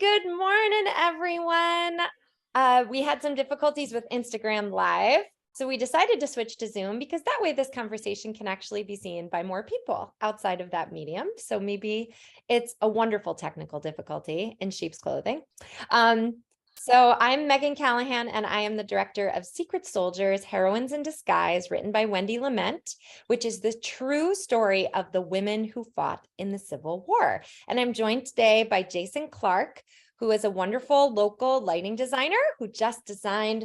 Good morning, everyone. We had some difficulties with Instagram Live, so we decided to switch to Zoom because that way this conversation can actually be seen by more people outside of that medium. So maybe it's a wonderful technical difficulty in sheep's clothing. So I'm Megan Callahan, and I am the director of Secret Soldiers, Heroines in Disguise, written by Wendy Lament, which is the true story of the women who fought in the Civil War. And I'm joined today by Jayson Clark, who is a wonderful local lighting designer who just designed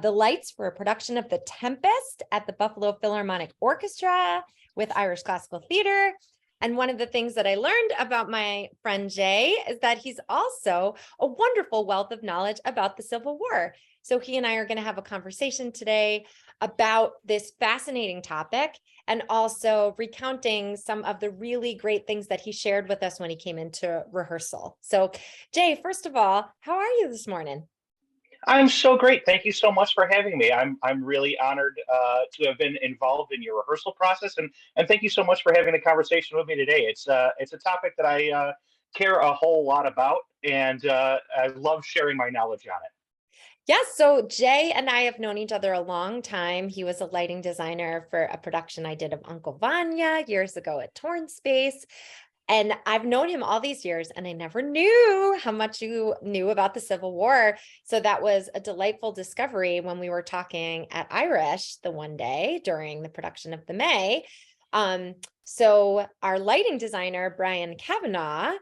the lights for a production of The Tempest at the Buffalo Philharmonic Orchestra with Irish Classical Theater. And one of the things that I learned about my friend Jay is that he's also a wonderful wealth of knowledge about the Civil War. So he and I are going to have a conversation today about this fascinating topic and also recounting some of the really great things that he shared with us when he came into rehearsal. So Jay, first of all, how are you this morning? I'm so great. Thank you so much for having me. I'm really honored to have been involved in your rehearsal process, and thank you so much for having a conversation with me today. It's a topic that I care a whole lot about, and I love sharing my knowledge on it. Yes, so Jay and I have known each other a long time. He was a lighting designer for a production I did of Uncle Vanya years ago at Torn Space. And I've known him all these years, and I never knew how much you knew about the Civil War. So that was a delightful discovery when we were talking at Irish the one day during the production of the May. So our lighting designer, Brian Kavanaugh,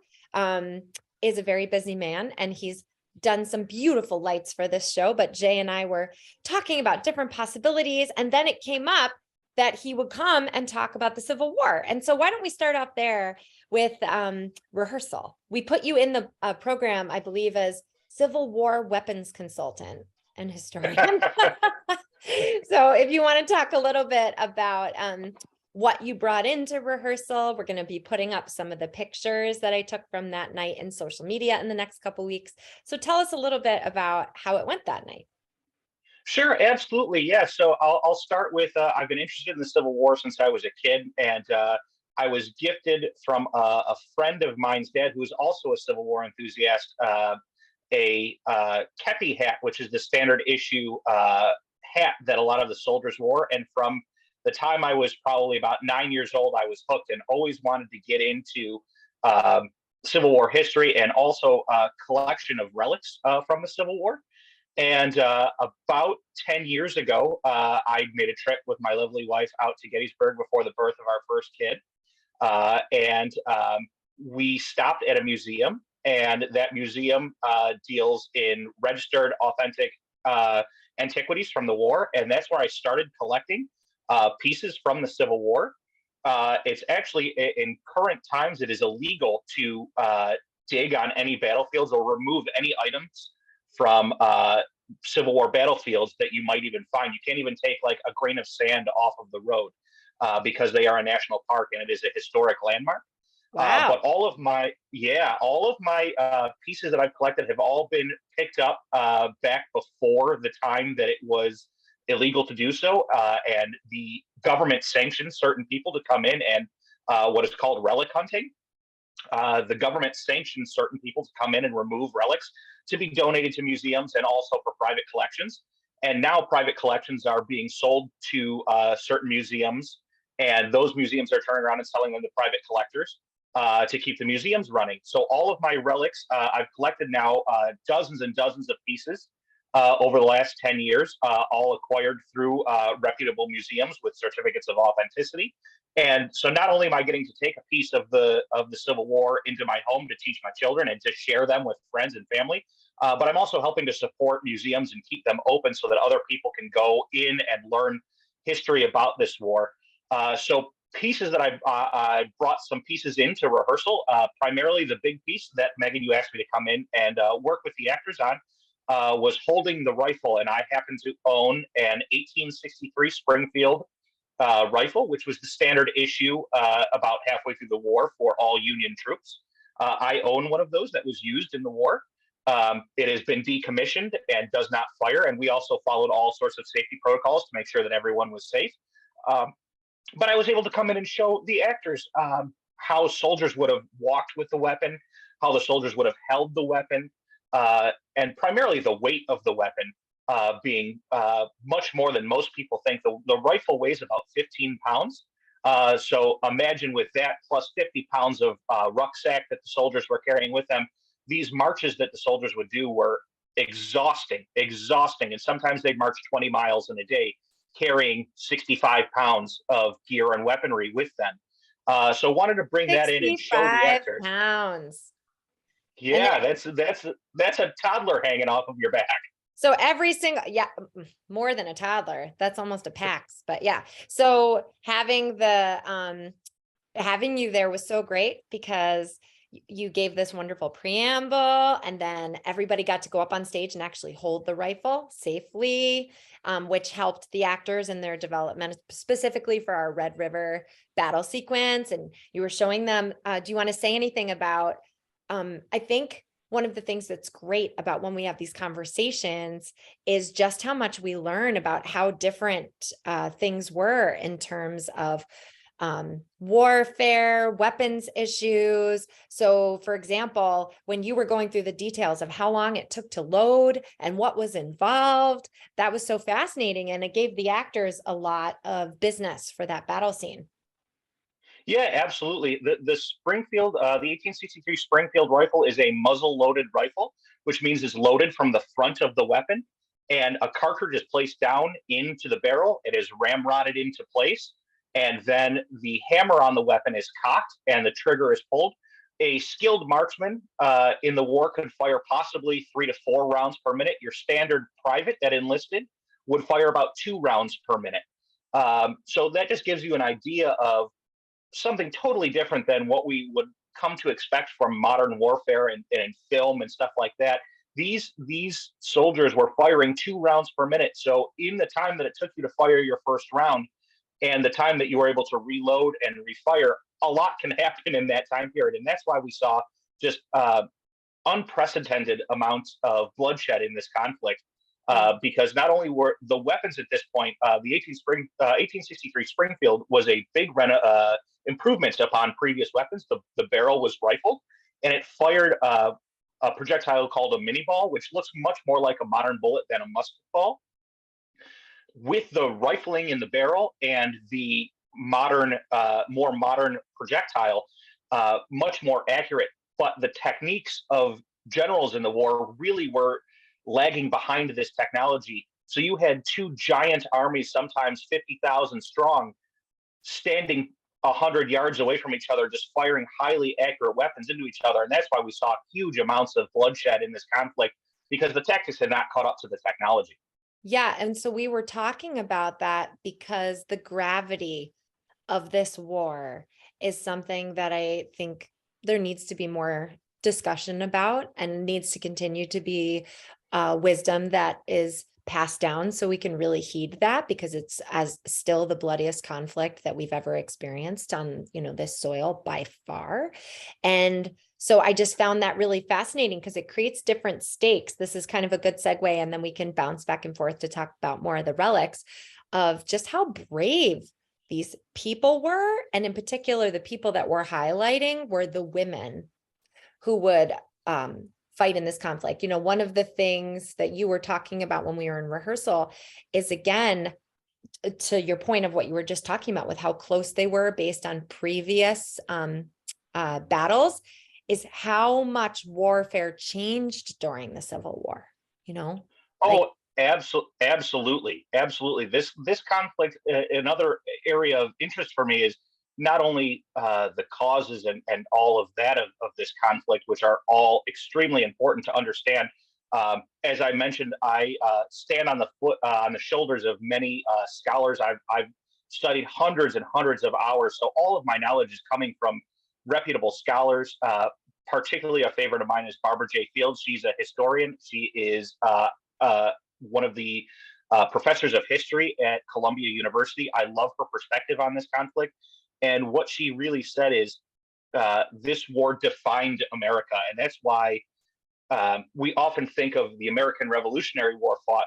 is a very busy man, and he's done some beautiful lights for this show. But Jay and I were talking about different possibilities, and then it came up that he would come and talk about the Civil War. And so why don't we start off there with rehearsal? We put you in the program, I believe, as Civil War weapons consultant and historian. So if you want to talk a little bit about what you brought into rehearsal, we're going to be putting up some of the pictures that I took from that night in social media in the next couple of weeks. So tell us a little bit about how it went that night. Sure, absolutely. Yeah. So I'll start with I've been interested in the Civil War since I was a kid, and I was gifted from a friend of mine's dad who was also a Civil War enthusiast, a kepi hat, which is the standard issue hat that a lot of the soldiers wore. And from the time I was probably about 9 years old, I was hooked and always wanted to get into Civil War history and also a collection of relics from the Civil War. And about 10 years ago, I made a trip with my lovely wife out to Gettysburg before the birth of our first kid. And we stopped at a museum, and that museum deals in registered, authentic antiquities from the war. And that's where I started collecting pieces from the Civil War. It's actually, in current times, it is illegal to dig on any battlefields or remove any items from Civil War battlefields that you might even find. You can't even take like a grain of sand off of the road because they are a national park and it is a historic landmark. Wow. But all of my pieces that I've collected have all been picked up back before the time that it was illegal to do so, and the government sanctioned certain people to come in and what is called relic hunting. The government sanctions certain people to come in and remove relics to be donated to museums and also for private collections. And now private collections are being sold to certain museums, and those museums are turning around and selling them to private collectors to keep the museums running. So all of my relics, I've collected now dozens and dozens of pieces over the last 10 years, all acquired through reputable museums with certificates of authenticity. And so not only am I getting to take a piece of the Civil War into my home to teach my children and to share them with friends and family, but I'm also helping to support museums and keep them open so that other people can go in and learn history about this war. So pieces that I brought some pieces into rehearsal, primarily the big piece that Megan, you asked me to come in and work with the actors on, was holding the rifle. And I happen to own an 1863 Springfield rifle, which was the standard issue about halfway through the war for all Union troops. I own one of those that was used in the war. It has been decommissioned and does not fire. And we also followed all sorts of safety protocols to make sure that everyone was safe. But I was able to come in and show the actors how soldiers would have walked with the weapon, how the soldiers would have held the weapon, and primarily the weight of the weapon being much more than most people think. The rifle weighs about 15 pounds. So imagine with that plus 50 pounds of rucksack that the soldiers were carrying with them, these marches that the soldiers would do were exhausting. And sometimes they'd march 20 miles in a day carrying 65 pounds of gear and weaponry with them. So wanted to bring that in and show the 65 actors. pounds. And Yeah, that's a toddler hanging off of your back. so every single, yeah, more than a toddler. That's almost a Pax, but yeah. So having you there was so great because you gave this wonderful preamble, and then everybody got to go up on stage and actually hold the rifle safely, which helped the actors in their development, specifically for our Red River battle sequence. And you were showing them, do you want to say anything about, I think one of the things that's great about when we have these conversations is just how much we learn about how different things were in terms of warfare, weapons issues. So for example, when you were going through the details of how long it took to load and what was involved, that was so fascinating. And it gave the actors a lot of business for that battle scene. Yeah, absolutely. The Springfield, the 1863 Springfield rifle is a muzzle-loaded rifle, which means it's loaded from the front of the weapon, and a cartridge is placed down into the barrel. It is ramrodded into place, and then the hammer on the weapon is cocked, and the trigger is pulled. A skilled marksman in the war could fire possibly 3 to 4 rounds per minute. Your standard private that enlisted would fire about 2 rounds per minute. So that just gives you an idea of something totally different than what we would come to expect from modern warfare and film and stuff like that. These soldiers were firing 2 rounds per minute. So in the time that it took you to fire your first round and the time that you were able to reload and refire, a lot can happen in that time period. And that's why we saw just unprecedented amounts of bloodshed in this conflict. Because not only were the weapons at this point, the 1863 Springfield was a big improvement upon previous weapons. The barrel was rifled, and it fired a projectile called a mini ball, which looks much more like a modern bullet than a musket ball. With the rifling in the barrel and the more modern projectile, much more accurate. But the techniques of generals in the war really were lagging behind this technology. So you had 2 giant armies, sometimes 50,000 strong, standing 100 yards away from each other, just firing highly accurate weapons into each other. And that's why we saw huge amounts of bloodshed in this conflict, because the tactics had not caught up to the technology. Yeah. And so we were talking about that because the gravity of this war is something that I think there needs to be more discussion about and needs to continue to be wisdom that is passed down so we can really heed that, because it's as still the bloodiest conflict that we've ever experienced on, this soil by far. And so I just found that really fascinating because it creates different stakes. This is kind of a good segue, and then we can bounce back and forth to talk about more of the relics of just how brave these people were. And in particular, the people that we're highlighting were the women who would fight in this conflict. One of the things that you were talking about when we were in rehearsal is, again, to your point of what you were just talking about with how close they were based on previous battles, is how much warfare changed during the Civil War, Oh, absolutely. This conflict, another area of interest for me is not only the causes and all of that of this conflict, which are all extremely important to understand. As I mentioned, I stand on the shoulders of many scholars. I've studied hundreds and hundreds of hours, so all of my knowledge is coming from reputable scholars. Particularly, a favorite of mine is Barbara J. Fields. She's a historian. She is one of the professors of history at Columbia University. I love her perspective on this conflict. And what she really said is this war defined America. And that's why we often think of the American Revolutionary War fought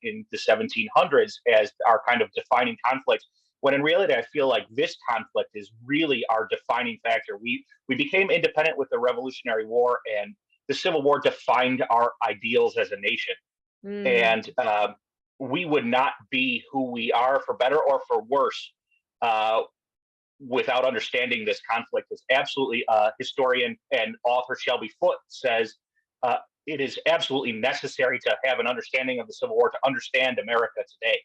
in the 1700s as our kind of defining conflict. when in reality, I feel like this conflict is really our defining factor. We became independent with the Revolutionary War, and the Civil War defined our ideals as a nation. Mm. And we would not be who we are, for better or for worse, uh, without understanding this conflict. Is absolutely, historian and author Shelby Foote says, it is absolutely necessary to have an understanding of the Civil War to understand America today.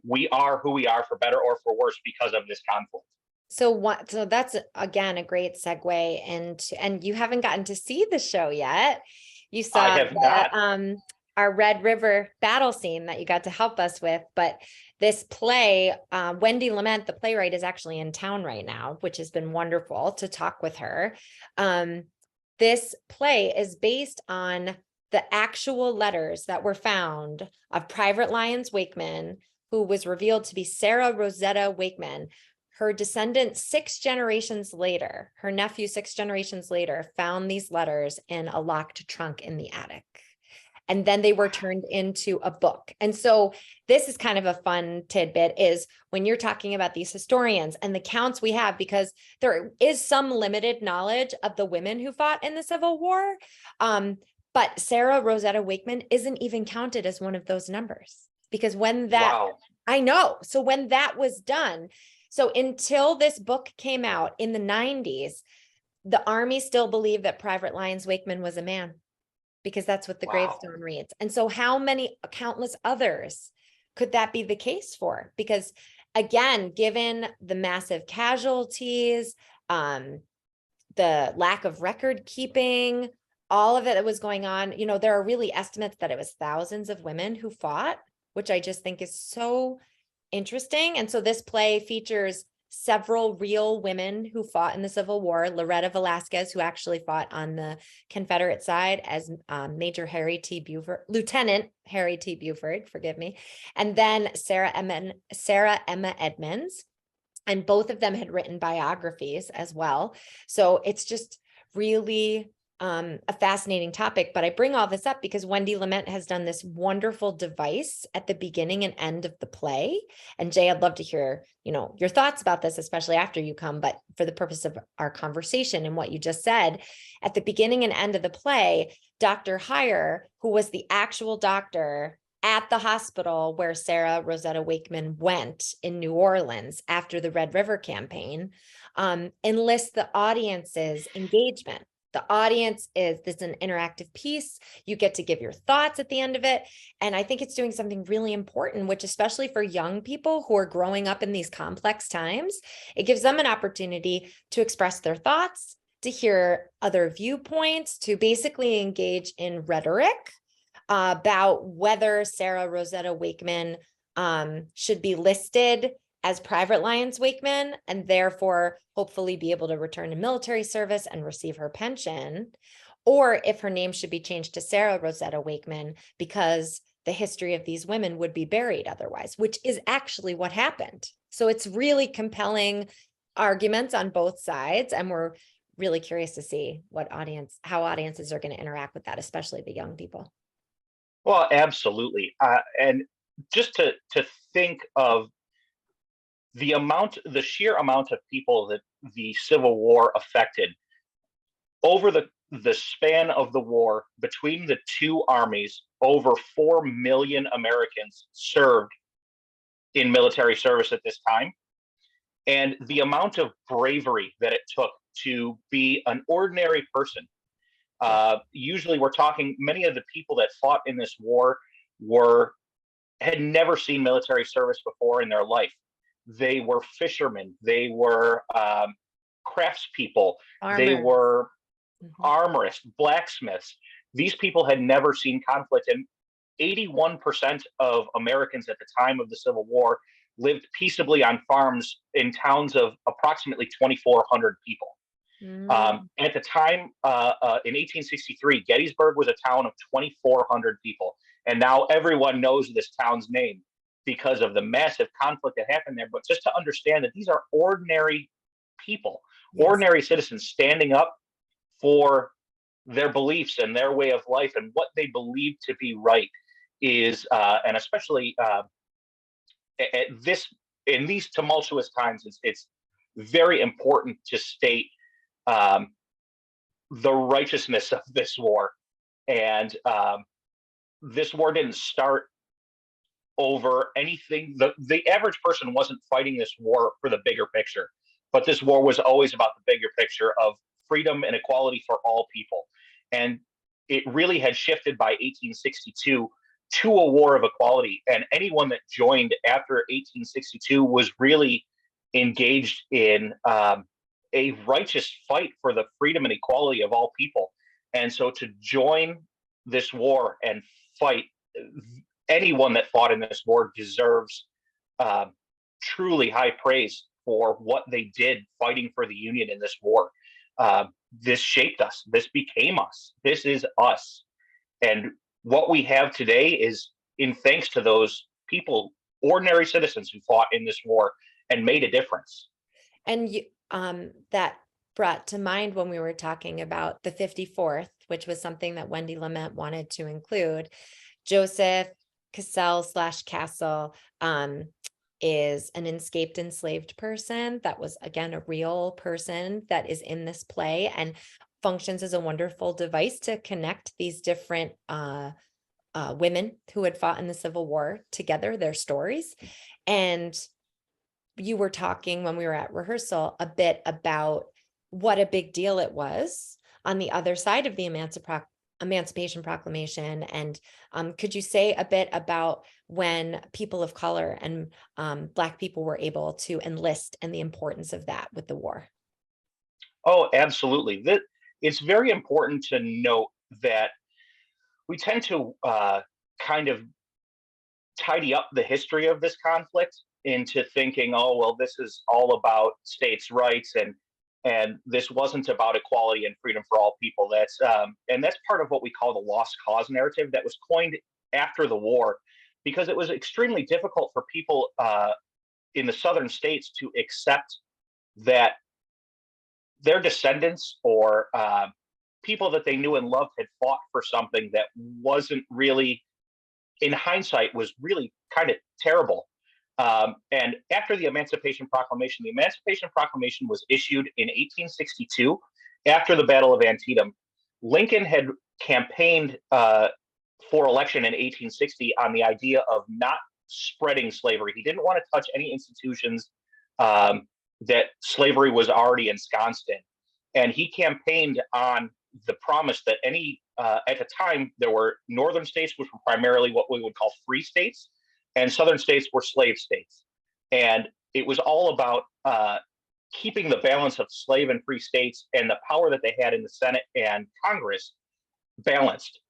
We are who we are, for better or for worse, because of this conflict. So that's again a great segue and you haven't gotten to see the show yet. You I saw have not. our Red River battle scene that you got to help us with, but this play, Wendy Lament, the playwright, is actually in town right now, which has been wonderful to talk with her. This play is based on the actual letters that were found of Private Lyons Wakeman, who was revealed to be Sarah Rosetta Wakeman. Her descendant 6 generations later, her nephew 6 generations later, found these letters in a locked trunk in the attic. And then they were turned into a book. And so this is kind of a fun tidbit, is when you're talking about these historians and the counts we have, because there is some limited knowledge of the women who fought in the Civil War. But Sarah Rosetta Wakeman isn't even counted as one of those numbers, because when that, Wow. I know. So when that was done, so until this book came out in the 90s, the Army still believed that Private Lyons Wakeman was a man, because that's what the Wow. gravestone reads. And so how many countless others could that be the case for? Because again, given the massive casualties, the lack of record keeping, all of it that was going on, there are really estimates that it was thousands of women who fought, which I just think is so interesting. And so this play features several real women who fought in the Civil War. Loretta Velasquez, who actually fought on the Confederate side as Lieutenant Harry T. Buford, forgive me. And then Sarah Emma Edmonds. And both of them had written biographies as well. So it's just really a fascinating topic. But I bring all this up because Wendy Lament has done this wonderful device at the beginning and end of the play. And Jay, I'd love to hear, your thoughts about this, especially after you come. But for the purpose of our conversation and what you just said, at the beginning and end of the play, Dr. Heyer, who was the actual doctor at the hospital where Sarah Rosetta Wakeman went in New Orleans after the Red River campaign, enlists the audience's engagement. The audience is an interactive piece. You get to give your thoughts at the end of it. And I think it's doing something really important, which especially for young people who are growing up in these complex times, it gives them an opportunity to express their thoughts, to hear other viewpoints, to basically engage in rhetoric about whether Sarah Rosetta Wakeman should be listed as Private Lyons Wakeman and therefore hopefully be able to return to military service and receive her pension, or if her name should be changed to Sarah Rosetta Wakeman because the history of these women would be buried otherwise, which is actually what happened. So it's really compelling arguments on both sides, and we're really curious to see how audiences are going to interact with that, especially the young people. Well, absolutely. And just to think of the sheer amount of people that the Civil War affected over the span of the war between the two armies, over 4 million Americans served in military service at this time. And the amount of bravery that it took to be an ordinary person. Usually we're talking, many of the people that fought in this war had never seen military service before in their life. They were fishermen, they were craftspeople, they were armorists, blacksmiths. These people had never seen conflict, and 81% of Americans at the time of the Civil War lived peaceably on farms in towns of approximately 2,400 people. At the time, in 1863, Gettysburg was a town of 2,400 people. And now everyone knows this town's name because of the massive conflict that happened there. But just to understand that these are ordinary people, yes, ordinary citizens standing up for their beliefs and their way of life and what they believe to be right is, and especially at this in these tumultuous times, it's very important to state the righteousness of this war. And this war didn't start over anything. The average person wasn't fighting this war for the bigger picture, but this war was always about the bigger picture of freedom and equality for all people. And it really had shifted by 1862 to a war of equality. And anyone that joined after 1862 was really engaged in a righteous fight for the freedom and equality of all people. And so to join this war and fight, anyone that fought in this war deserves truly high praise for what they did fighting for the Union in this war. This shaped us. This became us. This is us. And what we have today is in thanks to those people, ordinary citizens who fought in this war and made a difference. And you, that brought to mind when we were talking about the 54th, which was something that Wendy Lament wanted to include. Joseph Cassell / Castle is an escaped enslaved person that was, again, a real person that is in this play and functions as a wonderful device to connect these different women who had fought in the Civil War together, their stories. And you were talking when we were at rehearsal a bit about what a big deal it was on the other side of the Emancipation Proclamation. And could you say a bit about when people of color and Black people were able to enlist and the importance of that with the war? Oh, absolutely. It's very important to note that we tend to kind of tidy up the history of this conflict into thinking, oh, well, this is all about states' rights and this wasn't about equality and freedom for all people. That's part of what we call the lost cause narrative that was coined after the war, because it was extremely difficult for people in the southern states to accept that their descendants or people that they knew and loved had fought for something that wasn't really, in hindsight, was really kind of terrible. And after the Emancipation Proclamation was issued in 1862 after the Battle of Antietam. Lincoln had campaigned for election in 1860 on the idea of not spreading slavery. He didn't want to touch any institutions that slavery was already ensconced in. And he campaigned on the promise that at the time, there were northern states, which were primarily what we would call free states, and southern states were slave states. And it was all about keeping the balance of slave and free states and the power that they had in the Senate and Congress balanced.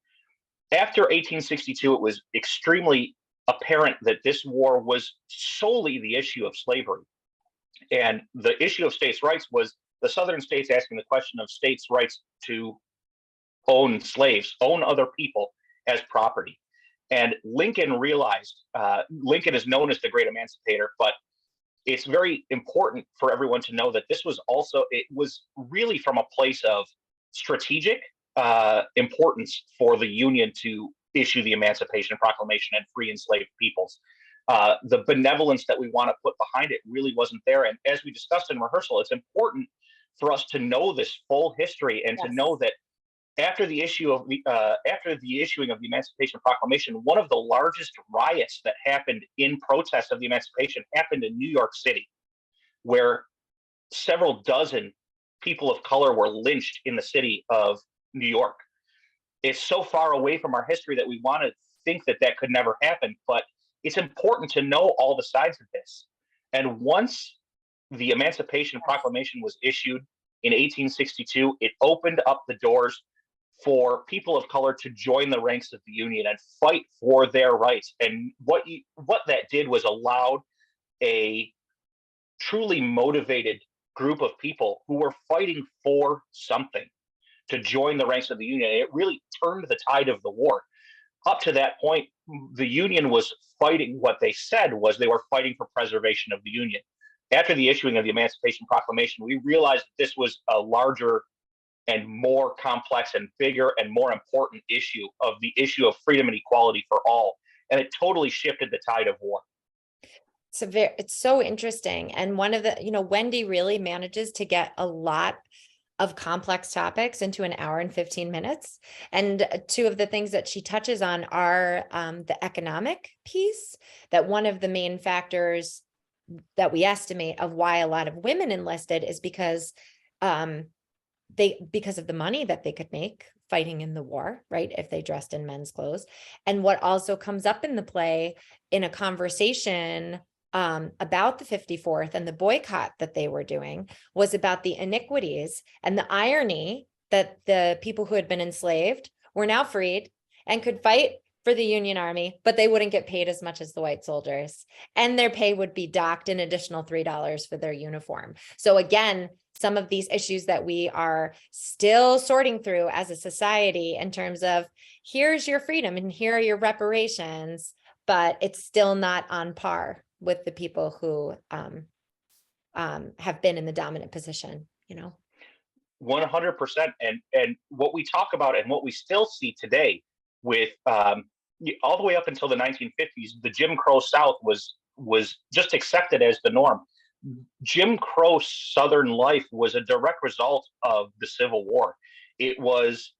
After 1862, it was extremely apparent that this war was solely the issue of slavery. And the issue of states' rights was the southern states asking the question of states' rights to own slaves, own other people as property. And Lincoln realized, Lincoln is known as the great emancipator, but it's very important for everyone to know that it was really from a place of strategic importance for the Union to issue the Emancipation Proclamation and free enslaved peoples. The benevolence that we want to put behind it really wasn't there. And as we discussed in rehearsal, it's important for us to know this full history and to know that after the issuing of the Emancipation Proclamation, one of the largest riots that happened in protest of the Emancipation happened in New York City, where several dozen people of color were lynched in the city of New York. It's so far away from our history that we want to think that that could never happen, but it's important to know all the sides of this. And once the Emancipation Proclamation was issued in 1862, it opened up the doors for people of color to join the ranks of the Union and fight for their rights. And what that did was allowed a truly motivated group of people who were fighting for something to join the ranks of the Union. It really turned the tide of the war. Up to that point, the Union was fighting, what they said was they were fighting for preservation of the Union. After the issuing of the Emancipation Proclamation, we realized that this was a larger and more complex and bigger and more important issue of freedom and equality for all. And it totally shifted the tide of war. it's so interesting. And one of the, Wendy really manages to get a lot of complex topics into an hour and 15 minutes. And two of the things that she touches on are the economic piece, that one of the main factors that we estimate of why a lot of women enlisted is because because of the money that they could make fighting in the war, right? If they dressed in men's clothes. And what also comes up in the play in a conversation about the 54th and the boycott that they were doing was about the iniquities and the irony that the people who had been enslaved were now freed and could fight for the Union Army, but they wouldn't get paid as much as the white soldiers. And their pay would be docked an additional $3 for their uniform. So again, some of these issues that we are still sorting through as a society in terms of here's your freedom and here are your reparations, but it's still not on par with the people who have been in the dominant position, 100%. And what we talk about and what we still see today with all the way up until the 1950s, the Jim Crow South was just accepted as the norm. Jim Crow Southern life was a direct result of the Civil War. It was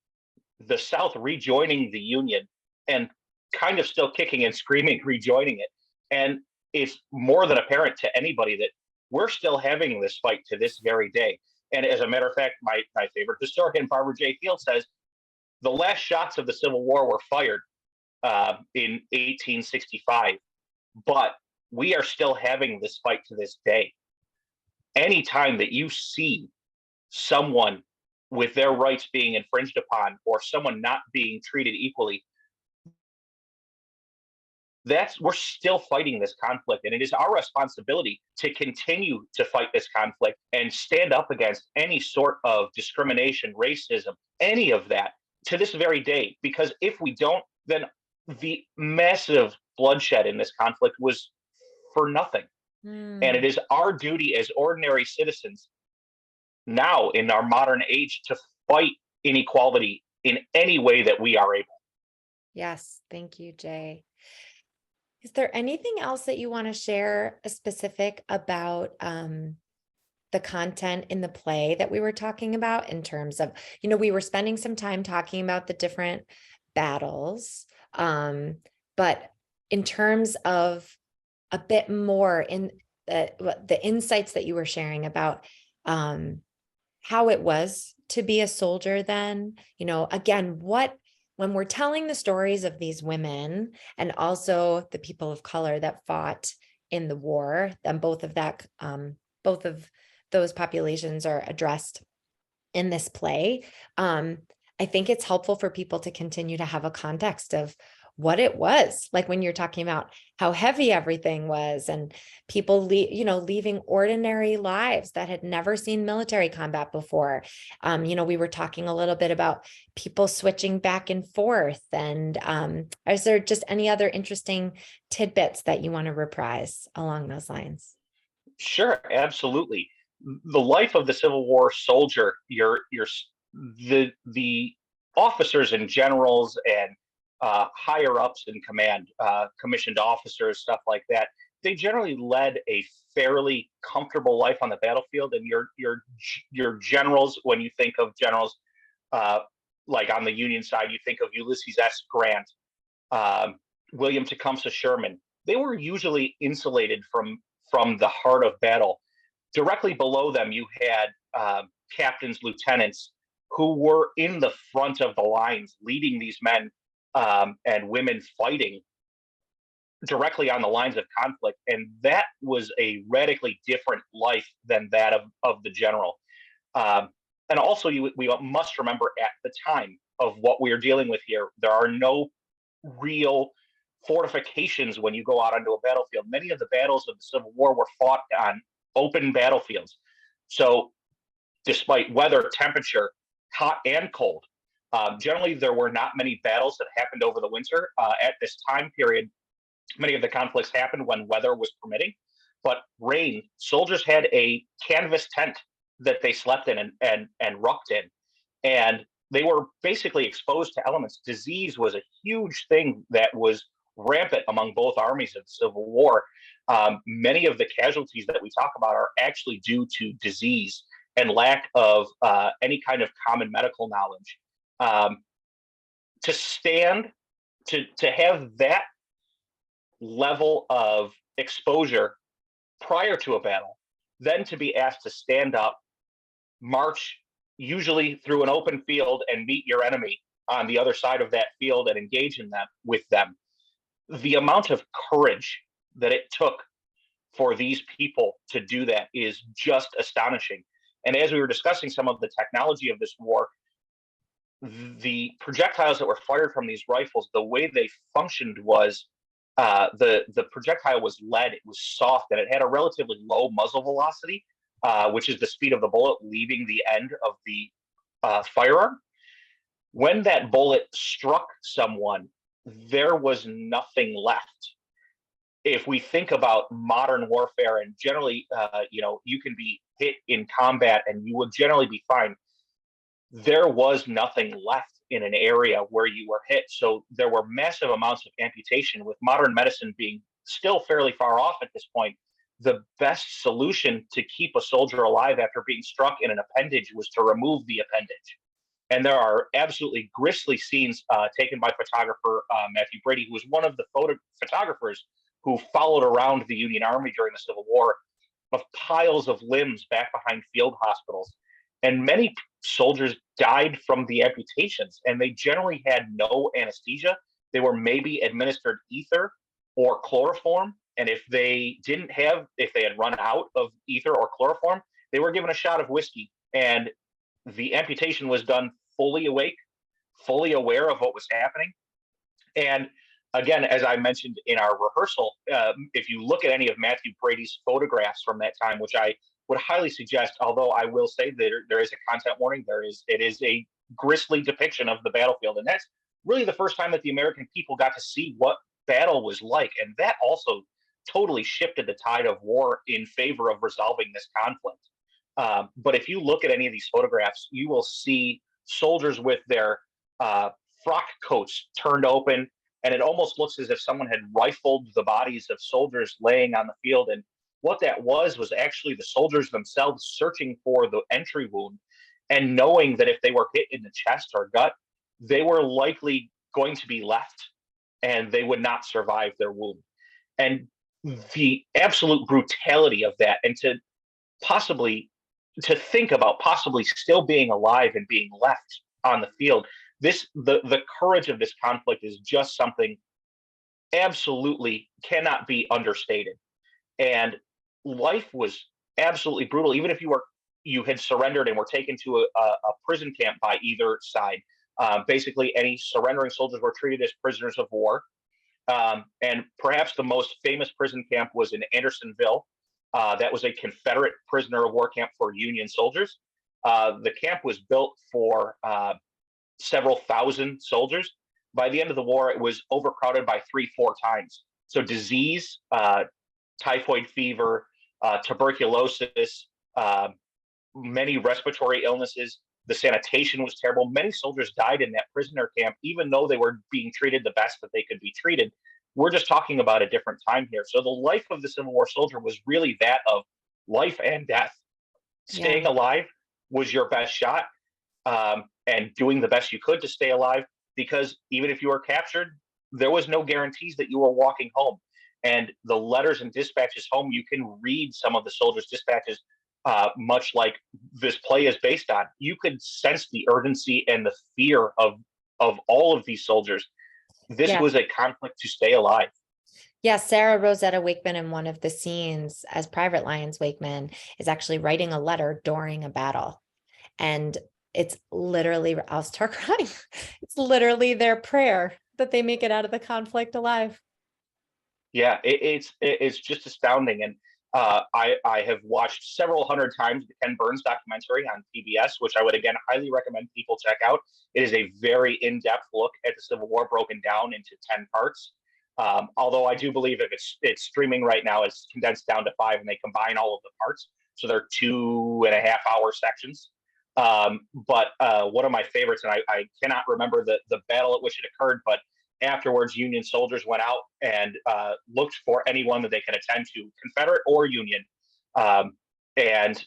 the South rejoining the Union and kind of still kicking and screaming, rejoining it. And it's more than apparent to anybody that we're still having this fight to this very day. And as a matter of fact, my favorite historian, Barbara J. Field, says the last shots of the Civil War were fired in 1865, but we are still having this fight to this day. Anytime that you see someone with their rights being infringed upon or someone not being treated equally, we're still fighting this conflict. And it is our responsibility to continue to fight this conflict and stand up against any sort of discrimination, racism, any of that to this very day. Because if we don't, then the massive bloodshed in this conflict was for nothing. And it is our duty as ordinary citizens now in our modern age to fight inequality in any way that we are able. Yes. Thank you, Jay. Is there anything else that you want to share specific about the content in the play that we were talking about in terms of, we were spending some time talking about the different battles, but in terms of a bit more in the insights that you were sharing about how it was to be a soldier then, again, when we're telling the stories of these women and also the people of color that fought in the war, then both of those populations are addressed in this play. I think it's helpful for people to continue to have a context of what it was like when you're talking about how heavy everything was and people leaving ordinary lives that had never seen military combat before. We were talking a little bit about people switching back and forth. And is there just any other interesting tidbits that you want to reprise along those lines? Sure, absolutely. The life of the Civil War soldier, the officers and generals and higher ups in command, commissioned officers, stuff like that, they generally led a fairly comfortable life on the battlefield. And your generals, when you think of generals, like on the Union side, you think of Ulysses S. Grant, William Tecumseh Sherman. They were usually insulated from the heart of battle. Directly below them, you had captains, lieutenants who were in the front of the lines, leading these men and women fighting directly on the lines of conflict. And that was a radically different life than that of the general. And also, we must remember at the time of what we're dealing with here, there are no real fortifications when you go out onto a battlefield. Many of the battles of the Civil War were fought on open battlefields. So despite weather, temperature, hot and cold, generally there were not many battles that happened over the winter. At this time period, many of the conflicts happened when weather was permitting, but rain, soldiers had a canvas tent that they slept in and rucked in. And they were basically exposed to elements. Disease was a huge thing that was rampant among both armies of the Civil War. Many of the casualties that we talk about are actually due to disease and lack of any kind of common medical knowledge. Um, to stand to have that level of exposure prior to a battle, then to be asked to stand up, march usually through an open field and meet your enemy on the other side of that field and engage in them with them. The amount of courage that it took for these people to do that is just astonishing. And as we were discussing some of the technology of this war, the projectiles that were fired from these rifles, the way they functioned was the projectile was lead. It was soft and it had a relatively low muzzle velocity, which is the speed of the bullet leaving the end of the firearm. When that bullet struck someone, there was nothing left. If we think about modern warfare, and generally, you can be hit in combat and you would generally be fine. There was nothing left in an area where you were hit. So there were massive amounts of amputation, with modern medicine being still fairly far off at this point. The best solution to keep a soldier alive after being struck in an appendage was to remove the appendage. And there are absolutely grisly scenes taken by photographer Matthew Brady, who was one of the photographers who followed around the Union Army during the Civil War, of piles of limbs back behind field hospitals. And many soldiers died from the amputations, and they generally had no anesthesia. They were maybe administered ether or chloroform. And if they had run out of ether or chloroform, they were given a shot of whiskey. And the amputation was done fully awake, fully aware of what was happening. And again, as I mentioned in our rehearsal, if you look at any of Matthew Brady's photographs from that time, which I would highly suggest, although I will say that there is a content warning, it is a grisly depiction of the battlefield. And that's really the first time that the American people got to see what battle was like. And that also totally shifted the tide of war in favor of resolving this conflict. But if you look at any of these photographs, you will see soldiers with their frock coats turned open, and it almost looks as if someone had rifled the bodies of soldiers laying on the field. And what that was actually the soldiers themselves searching for the entry wound and knowing that if they were hit in the chest or gut, they were likely going to be left and they would not survive their wound. And the absolute brutality of that, and to think about possibly still being alive and being left on the field, the courage of this conflict is just something absolutely cannot be understated. And life was absolutely brutal. Even if you had surrendered and were taken to a prison camp by either side, basically any surrendering soldiers were treated as prisoners of war. And perhaps the most famous prison camp was in Andersonville. That was a Confederate prisoner of war camp for Union soldiers. The camp was built for several thousand soldiers. By the end of the war, it was overcrowded by 3-4 times. So disease, typhoid fever, tuberculosis, many respiratory illnesses. The sanitation was terrible. Many soldiers died in that prisoner camp, even though they were being treated the best that they could be treated. We're just talking about a different time here. So the life of the Civil War soldier was really that of life and death. Staying alive was your best shot, and doing the best you could to stay alive, because even if you were captured, there was no guarantees that you were walking home. And the letters and dispatches home, you can read some of the soldiers' dispatches, much like this play is based on. You could sense the urgency and the fear of all of these soldiers. This was a conflict to stay alive. Yeah, Sarah Rosetta Wakeman in one of the scenes as Private Lyons Wakeman is actually writing a letter during a battle. And it's literally, I'll start crying. It's literally their prayer that they make it out of the conflict alive. Yeah, it's just astounding. And I have watched several hundred times the Ken Burns documentary on PBS, which I would again highly recommend people check out. It is a very in-depth look at the Civil War, broken down into 10 parts. Although I do believe if it's streaming right now, it's condensed down to 5, and they combine all of the parts, so they're 2.5-hour sections. But one of my favorites, and I cannot remember the battle at which it occurred, but afterwards, Union soldiers went out and looked for anyone that they could attend to, Confederate or Union. Um, and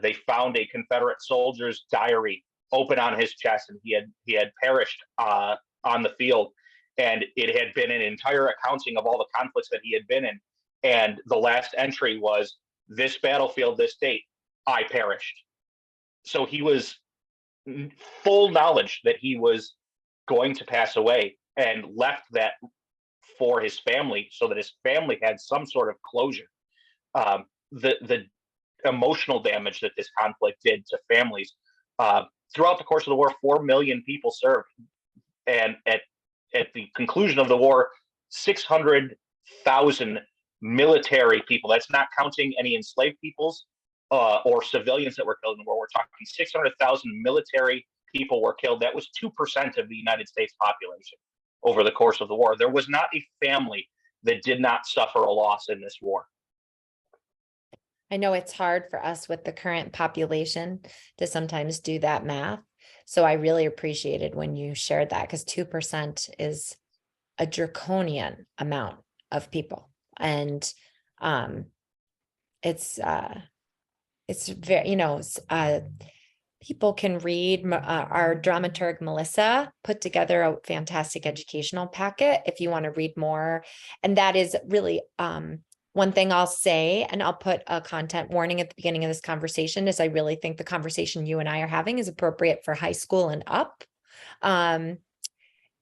they found a Confederate soldier's diary open on his chest, and he had perished on the field. And it had been an entire accounting of all the conflicts that he had been in. And the last entry was, this battlefield, this date, I perished. So he was full knowledge that he was going to pass away, and left that for his family so that his family had some sort of closure. The emotional damage that this conflict did to families. Throughout the course of the war, 4 million people served. And at the conclusion of the war, 600,000 military people, that's not counting any enslaved peoples or civilians that were killed in the war. We're talking 600,000 military people were killed. That was 2% of the United States population over the course of the war. There was not a family that did not suffer a loss in this war. I know it's hard for us with the current population to sometimes do that math. So I really appreciated when you shared that, because 2% is a draconian amount of people. And it's very, people can read. Our dramaturg Melissa put together a fantastic educational packet if you want to read more. And that is really one thing I'll say, and I'll put a content warning at the beginning of this conversation, is I really think the conversation you and I are having is appropriate for high school and up. And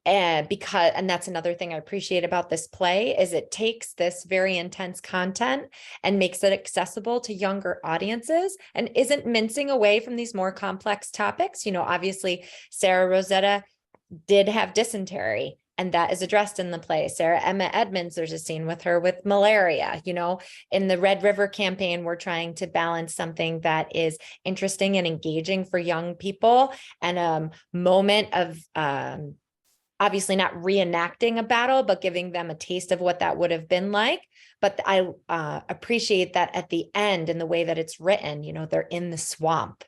that's another thing I appreciate about this play, is it takes this very intense content and makes it accessible to younger audiences, and isn't mincing away from these more complex topics. Obviously Sarah Rosetta did have dysentery, and that is addressed in the play. Sarah Emma Edmonds, there's a scene with her with malaria. In the Red River campaign, we're trying to balance something that is interesting and engaging for young people, and a moment of obviously not reenacting a battle, but giving them a taste of what that would have been like. But I appreciate that at the end, in the way that it's written, they're in the swamp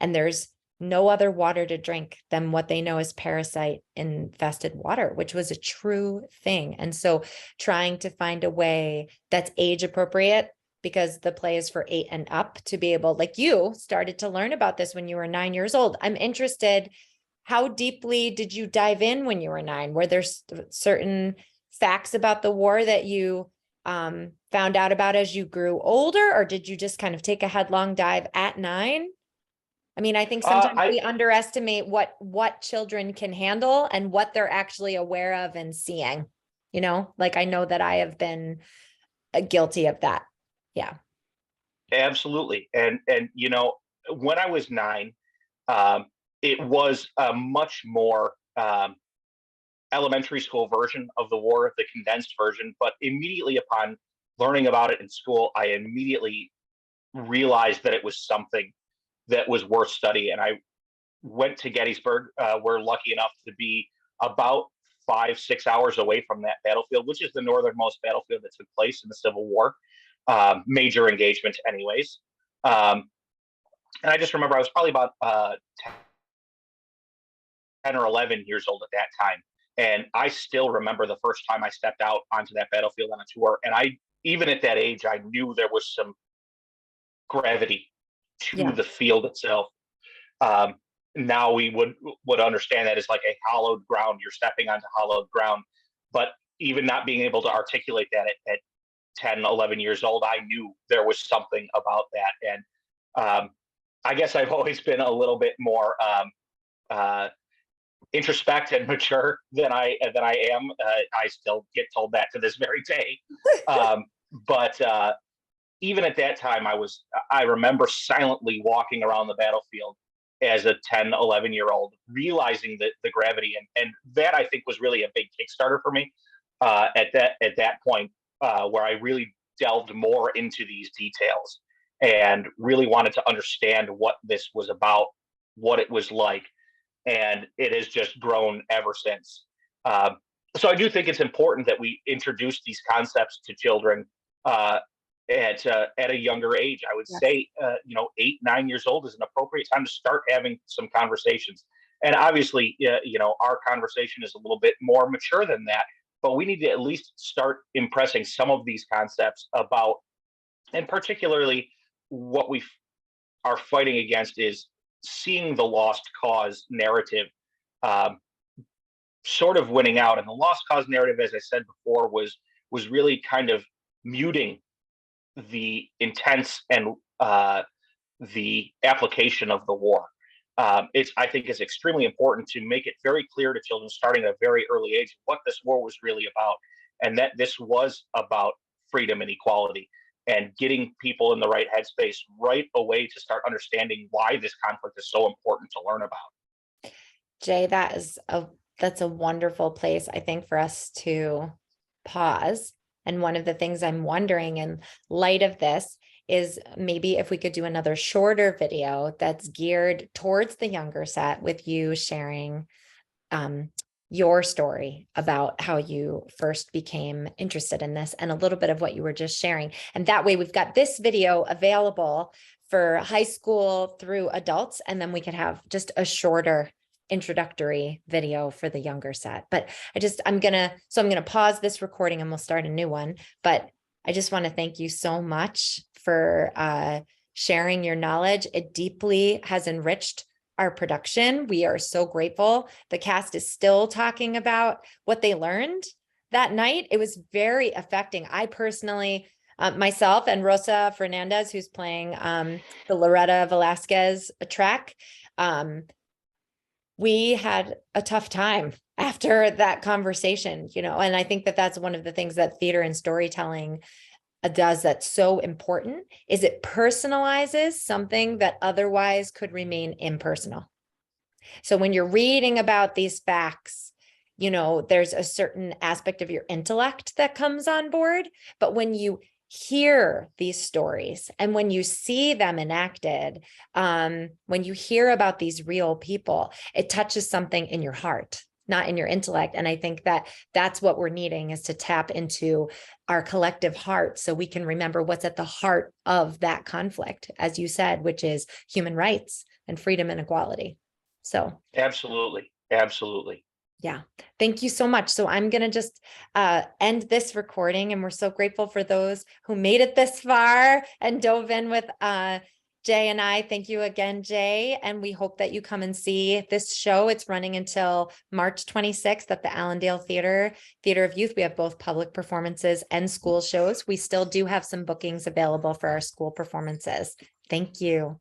and there's no other water to drink than what they know is parasite infested water, which was a true thing. And so trying to find a way that's age appropriate, because the play is for 8 and up, to be able, like you started to learn about this when you were 9 years old. I'm interested, how deeply did you dive in when you were 9? Were there certain facts about the war that you found out about as you grew older, or did you just kind of take a headlong dive at 9? I mean, I think sometimes we underestimate what children can handle and what they're actually aware of and seeing, like I know that I have been guilty of that. Yeah. Absolutely. And when I was 9, it was a much more elementary school version of the war, the condensed version. But immediately upon learning about it in school, I immediately realized that it was something that was worth studying. And I went to Gettysburg. We're lucky enough to be about 5-6 hours away from that battlefield, which is the northernmost battlefield that took place in the Civil War. Major engagement anyways. And I just remember I was probably about 10 or 11 years old at that time. And I still remember the first time I stepped out onto that battlefield on a tour. And even at that age, I knew there was some gravity to the field itself. Now we would understand that as like a hollowed ground. You're stepping onto hollowed ground. But even not being able to articulate that at 10, 11 years old, I knew there was something about that. And I guess I've always been a little bit more introspect and mature than I am. I still get told that to this very day. But even at that time, I remember silently walking around the battlefield as a 10, 11-year-old, realizing the gravity. And that, I think, was really a big Kickstarter for me at that point, where I really delved more into these details and really wanted to understand what this was about, what it was like. And it has just grown ever since. So I do think it's important that we introduce these concepts to children at a younger age. I would say, 8, 9 years old is an appropriate time to start having some conversations. And obviously, our conversation is a little bit more mature than that, but we need to at least start impressing some of these concepts about, and particularly what we are fighting against is seeing the lost cause narrative um, sort of winning out. And the lost cause narrative, as I said before, was really kind of muting the intense and the application of the war. I think it's extremely important to make it very clear to children starting at a very early age what this war was really about, and that this was about freedom and equality, and getting people in the right headspace right away to start understanding why this conflict is so important to learn about. Jay, that's a wonderful place, I think, for us to pause. And one of the things I'm wondering in light of this is maybe if we could do another shorter video that's geared towards the younger set with you sharing your story about how you first became interested in this and a little bit of what you were just sharing. And that way we've got this video available for high school through adults, and then we could have just a shorter introductory video for the younger set. But I'm gonna pause this recording and we'll start a new one. But I just want to thank you so much for sharing your knowledge. It deeply has enriched our production. We are so grateful. The cast is still talking about what they learned that night. It was very affecting. I personally, myself and Rosa Fernandez, who's playing the Loretta Velasquez track, we had a tough time after that conversation, and I think that that's one of the things that theater and storytelling does that's so important, is it personalizes something that otherwise could remain impersonal. So when you're reading about these facts, there's a certain aspect of your intellect that comes on board, but when you hear these stories and when you see them enacted, when you hear about these real people, it touches something in your heart, not in your intellect. And I think that that's what we're needing, is to tap into our collective heart so we can remember what's at the heart of that conflict, as you said, which is human rights and freedom and equality. So Absolutely. Yeah, thank you so much. So I'm going to just end this recording, and we're so grateful for those who made it this far and dove in with Jay and I. Thank you again, Jay. And we hope that you come and see this show. It's running until March 26th at the Allendale Theater of Youth. We have both public performances and school shows. We still do have some bookings available for our school performances. Thank you.